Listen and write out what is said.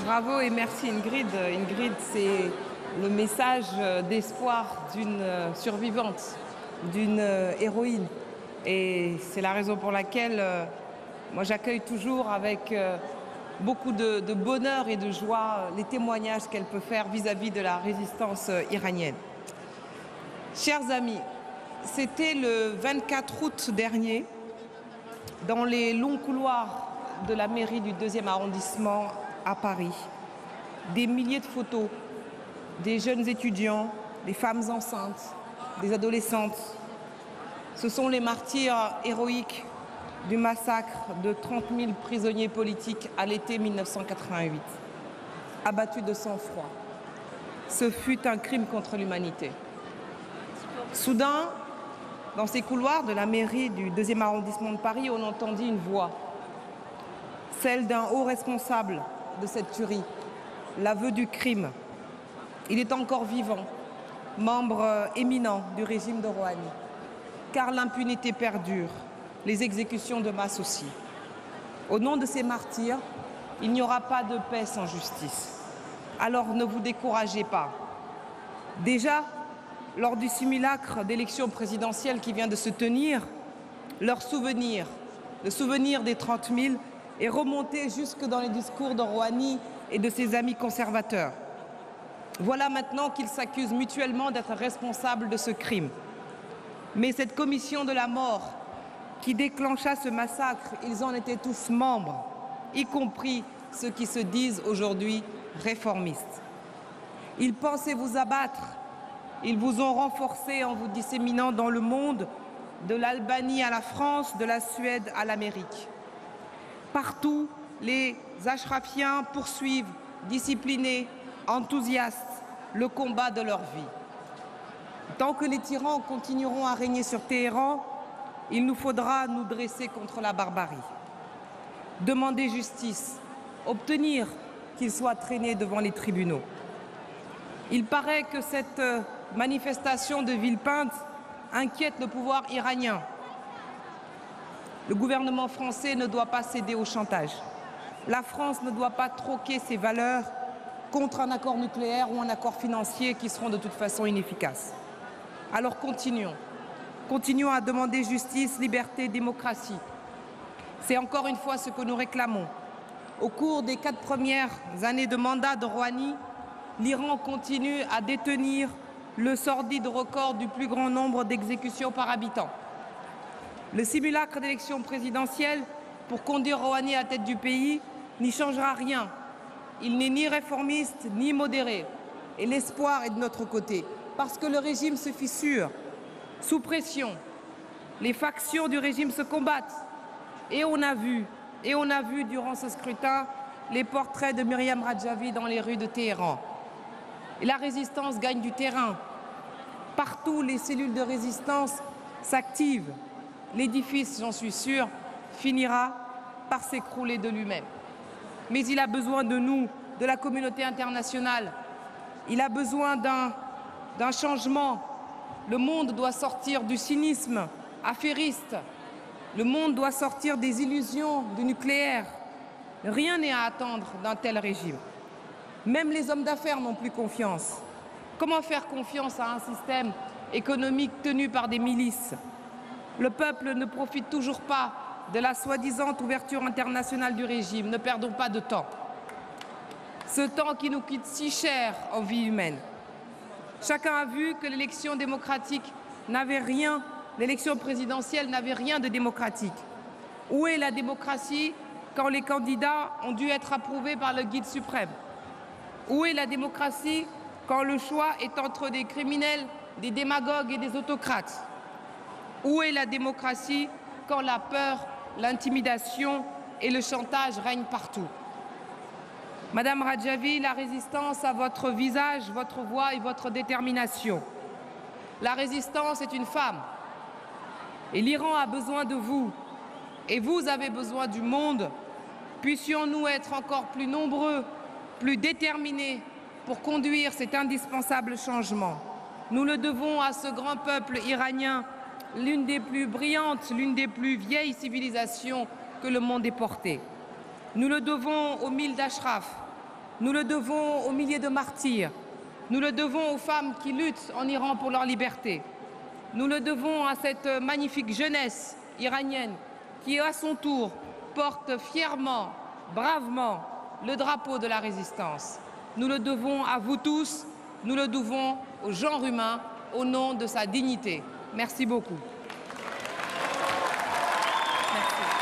Bravo et merci Ingrid. Ingrid, c'est le message d'espoir d'une survivante, d'une héroïne. Et c'est la raison pour laquelle moi j'accueille toujours avec beaucoup de bonheur et de joie les témoignages qu'elle peut faire vis-à-vis de la résistance iranienne. Chers amis, c'était le 24 août dernier, dans les longs couloirs de la mairie du 2e arrondissement à Paris, des milliers de photos, des jeunes étudiants, des femmes enceintes, des adolescentes. Ce sont les martyrs héroïques du massacre de 30 000 prisonniers politiques à l'été 1988, abattus de sang-froid. Ce fut un crime contre l'humanité. Soudain, dans ces couloirs de la mairie du 2e arrondissement de Paris, on entendit une voix, celle d'un haut responsable de cette tuerie, l'aveu du crime. Il est encore vivant, membre éminent du régime de Rouhani, car l'impunité perdure, les exécutions de masse aussi. Au nom de ces martyrs, il n'y aura pas de paix sans justice. Alors ne vous découragez pas. Déjà, lors du simulacre d'élection présidentielle qui vient de se tenir, leur souvenir, le souvenir des 30 000, est remonté jusque dans les discours de Rouhani et de ses amis conservateurs. Voilà maintenant qu'ils s'accusent mutuellement d'être responsables de ce crime. Mais cette commission de la mort qui déclencha ce massacre, ils en étaient tous membres, y compris ceux qui se disent aujourd'hui réformistes. Ils pensaient vous abattre. Ils vous ont renforcé en vous disséminant dans le monde, de l'Albanie à la France, de la Suède à l'Amérique. Partout, les ashrafiens poursuivent, disciplinés, enthousiastes, le combat de leur vie. Tant que les tyrans continueront à régner sur Téhéran, il nous faudra nous dresser contre la barbarie. Demander justice, obtenir qu'ils soient traînés devant les tribunaux. Il paraît que cette manifestation de Villepinte inquiète le pouvoir iranien. Le gouvernement français ne doit pas céder au chantage. La France ne doit pas troquer ses valeurs contre un accord nucléaire ou un accord financier qui seront de toute façon inefficaces. Alors continuons. Continuons à demander justice, liberté, démocratie. C'est encore une fois ce que nous réclamons. Au cours des 4 premières années de mandat de Rouhani, l'Iran continue à détenir le sordide record du plus grand nombre d'exécutions par habitant. Le simulacre d'élection présidentielle pour conduire Rouhani à la tête du pays n'y changera rien. Il n'est ni réformiste ni modéré. Et l'espoir est de notre côté, parce que le régime se fissure, sous pression. Les factions du régime se combattent. Et on a vu durant ce scrutin les portraits de Myriam Radjavi dans les rues de Téhéran. Et la résistance gagne du terrain. Partout, les cellules de résistance s'activent. L'édifice, j'en suis sûre, finira par s'écrouler de lui-même. Mais il a besoin de nous, de la communauté internationale. Il a besoin d'un changement. Le monde doit sortir du cynisme affairiste. Le monde doit sortir des illusions du nucléaire. Rien n'est à attendre d'un tel régime. Même les hommes d'affaires n'ont plus confiance. Comment faire confiance à un système économique tenu par des milices? Le peuple ne profite toujours pas de la soi-disant ouverture internationale du régime. Ne perdons pas de temps. Ce temps qui nous coûte si cher en vie humaine. Chacun a vu que l'élection démocratique n'avait rien, l'élection présidentielle n'avait rien de démocratique. Où est la démocratie quand les candidats ont dû être approuvés par le guide suprême? Où est la démocratie quand le choix est entre des criminels, des démagogues et des autocrates? Où est la démocratie quand la peur, l'intimidation et le chantage règnent partout? Madame Radjavi, la résistance a votre visage, votre voix et votre détermination. La résistance est une femme. Et l'Iran a besoin de vous. Et vous avez besoin du monde. Puissions-nous être encore plus nombreux, plus déterminés pour conduire cet indispensable changement. Nous le devons à ce grand peuple iranien, l'une des plus brillantes, l'une des plus vieilles civilisations que le monde ait portées. Nous le devons aux 1000 d'Ashraf, Nous le devons aux milliers de martyrs. Nous le devons aux femmes qui luttent en Iran pour leur liberté. Nous le devons à cette magnifique jeunesse iranienne qui, à son tour, porte fièrement, bravement, le drapeau de la résistance. Nous le devons à vous tous, nous le devons au genre humain, au nom de sa dignité. Merci beaucoup. Merci.